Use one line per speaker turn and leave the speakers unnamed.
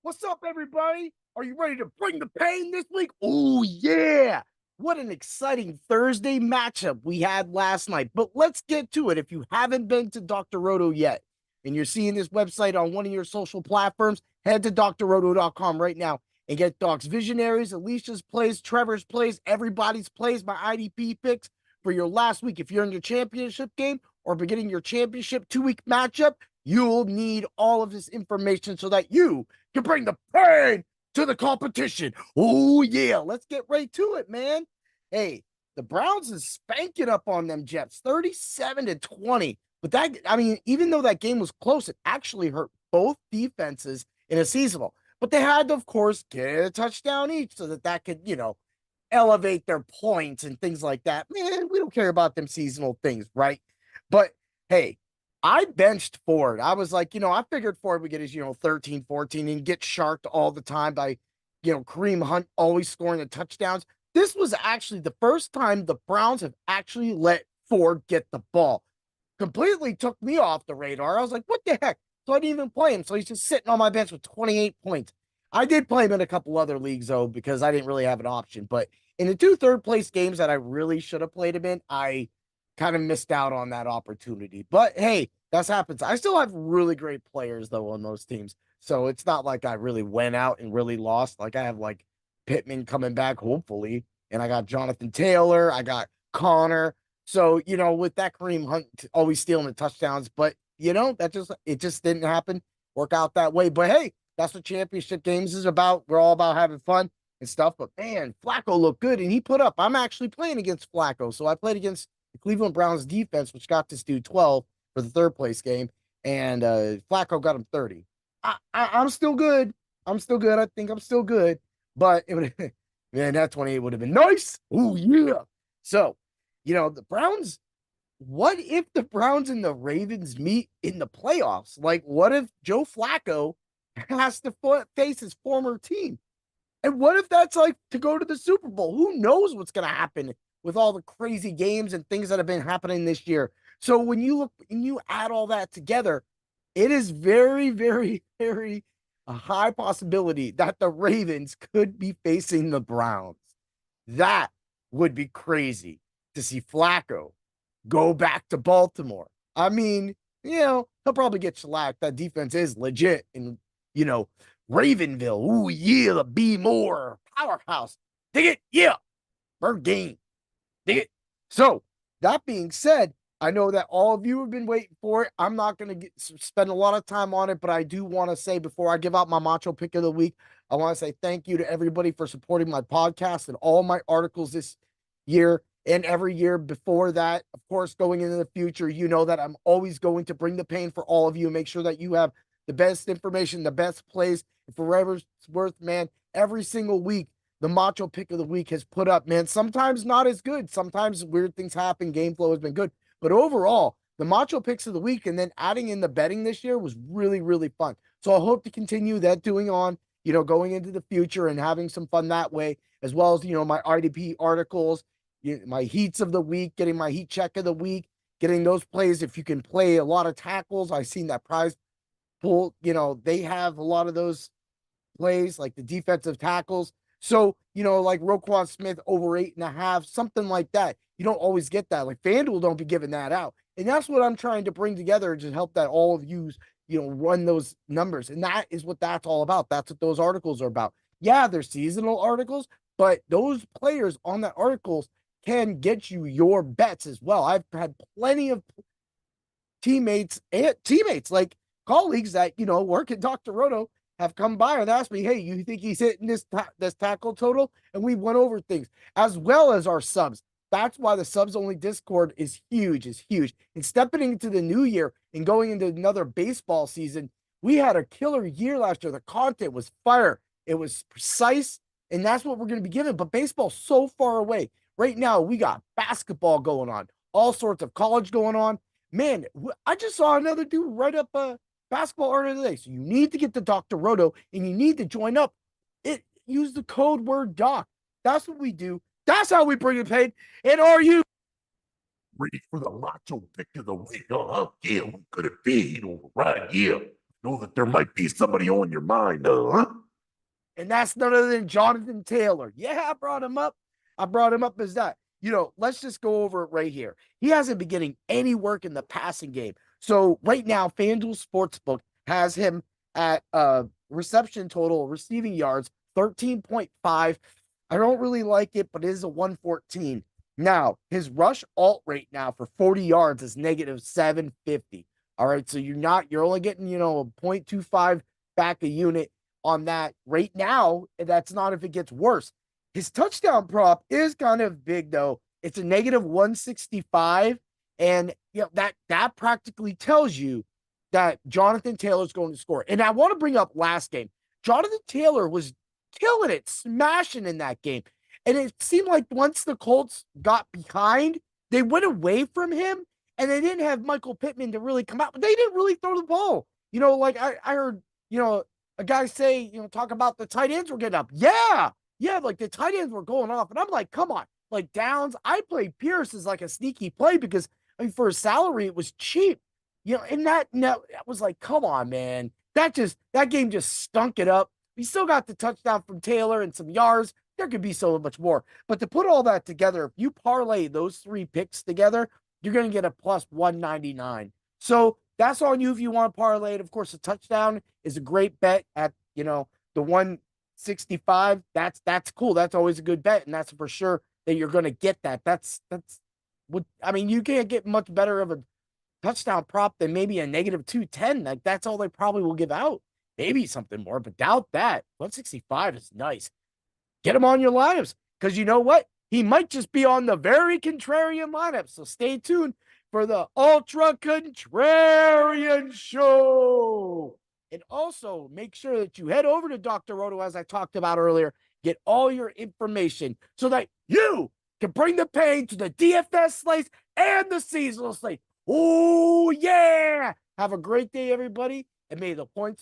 What's up, everybody? Are you ready to bring the pain this week? Oh, yeah. What an exciting Thursday matchup we had last night. But let's get to it. If you haven't been to Dr. Roto yet and you're seeing this website on one of your social platforms, head to drroto.com right now and get Doc's Visionaries, Alicia's plays, Trevor's plays, everybody's plays, my IDP picks for your last week. If you're in your championship game or beginning your championship 2-week matchup, you'll need all of this information so that you can bring the pain to the competition. Oh, yeah. Let's get right to it, man. Hey, the Browns is spanking up on them Jets 37-20. But that, I mean, even though that game was close, it actually hurt both defenses in a seasonal. But they had to, of course, get a touchdown each so that could, elevate their points and things like that. Man, we don't care about them seasonal things, right? But hey, I benched Ford. I was like, I figured Ford would get his, 13, 14 and get sharked all the time by, Kareem Hunt always scoring the touchdowns. This was actually the first time the Browns have actually let Ford get the ball. Completely took me off the radar. I was like, what the heck? So I didn't even play him. So he's just sitting on my bench with 28 points. I did play him in a couple other leagues, though, because I didn't really have an option. But in the 2 third-place games that I really should have played him in, I kind of missed out on that opportunity. But hey, that happens. I still have really great players, though, on those teams. So it's not like I really went out and really lost. Like I have like Pittman coming back, hopefully. And I got Jonathan Taylor. I got Connor. So, with that Kareem Hunt always stealing the touchdowns, but it just didn't happen, work out that way. But hey, that's what championship games is about. We're all about having fun and stuff. But man, Flacco looked good and he put up. I'm actually playing against Flacco. So I played against the Cleveland Browns defense, which got this dude 12 for the 3rd-place game. And Flacco got him 30. I'm still good. I'm still good. I think I'm still good. But it would man, that 28 would have been nice. Oh, yeah. So, the Browns, what if the Browns and the Ravens meet in the playoffs? Like, what if Joe Flacco has to face his former team? And what if that's like to go to the Super Bowl? Who knows what's going to happen with all the crazy games and things that have been happening this year? So when you look and you add all that together, it is very, very, very a high possibility that the Ravens could be facing the Browns. That would be crazy to see Flacco go back to Baltimore. I mean, he'll probably get shellacked. That defense is legit. And, Ravenville. Ooh, yeah, the B More powerhouse. Dig it? Yeah. Bird game. Dig it? So, that being said, I know that all of you have been waiting for it. I'm not going to spend a lot of time on it, but I do want to say before I give out my Macho pick of the week, I want to say thank you to everybody for supporting my podcast and all my articles this year and every year before that. Of course, going into the future, you know that I'm always going to bring the pain for all of you and make sure that you have the best information, the best plays. And for whatever it's worth, man, every single week, the Macho pick of the week has put up, man, sometimes not as good. Sometimes weird things happen. Game flow has been good. But overall, the Macho picks of the week and then adding in the betting this year was really, really fun. So I hope to continue that doing on, going into the future and having some fun that way, as well as, my IDP articles, my heats of the week, getting my heat check of the week, getting those plays. If you can play a lot of tackles, I've seen that prize pool, they have a lot of those plays, like the defensive tackles. So, like Roquan Smith over 8.5, something like that. You don't always get that. Like FanDuel don't be giving that out. And that's what I'm trying to bring together to help that all of you, run those numbers. And that is what that's all about. That's what those articles are about. Yeah, they're seasonal articles, but those players on that articles can get you your bets as well. I've had plenty of teammates like colleagues that, work at Dr. Roto have come by and asked me, hey, you think he's hitting this tackle total? And we went over things as well as our subs. That's why the subs only Discord is huge. And stepping into the new year and going into another baseball season, we had a killer year last year. The content was fire. It was precise. And that's what we're going to be given. But baseball's so far away. Right now, we got basketball going on, all sorts of college going on. Man, I just saw another dude write up a basketball article today. So you need to get to Dr. Roto and you need to join up. Use the code word doc. That's what we do. That's how we bring it paid. And are you
ready for the Macho pick of the week? Yeah, we could have been right here. know that there might be somebody on your mind, huh?
And that's none other than Jonathan Taylor. Yeah, I brought him up. I brought him up as that. Let's just go over it right here. He hasn't been getting any work in the passing game. So right now, FanDuel Sportsbook has him at reception total, receiving yards, 13.5. I don't really like it, but it is a 114. Now, his rush alt rate now for 40 yards is negative 750. All right. So you're only getting, a 0.25 back a unit on that right now. That's not if it gets worse. His touchdown prop is kind of big though. It's a negative 165. And that practically tells you that Jonathan Taylor's going to score. And I want to bring up last game. Jonathan Taylor was killing it, smashing in that game. And it seemed like once the Colts got behind, they went away from him and they didn't have Michael Pittman to really come out. But they didn't really throw the ball. Like I heard, a guy say, talk about the tight ends were getting up. Yeah. Yeah. Like the tight ends were going off. And I'm like, come on. Like Downs, I played Pierce as like a sneaky play because for his salary, it was cheap. And that was like, come on, man. That game just stunk it up. We still got the touchdown from Taylor and some yards. There could be so much more. But to put all that together, if you parlay those three picks together, you're going to get a plus 199. So that's on you if you want to parlay it. Of course, a touchdown is a great bet at, the 165. That's cool. That's always a good bet. And that's for sure that you're going to get that. That's what, I mean, you can't get much better of a touchdown prop than maybe a negative 210. Like that's all they probably will give out. Maybe something more, but doubt that. 165 is nice. Get him on your lineups because you know what? He might just be on the very contrarian lineup. So stay tuned for the Ultra Contrarian Show. And also make sure that you head over to Dr. Roto, as I talked about earlier, get all your information so that you can bring the pain to the DFS slates and the seasonal slate. Oh, yeah. Have a great day, everybody. And may the points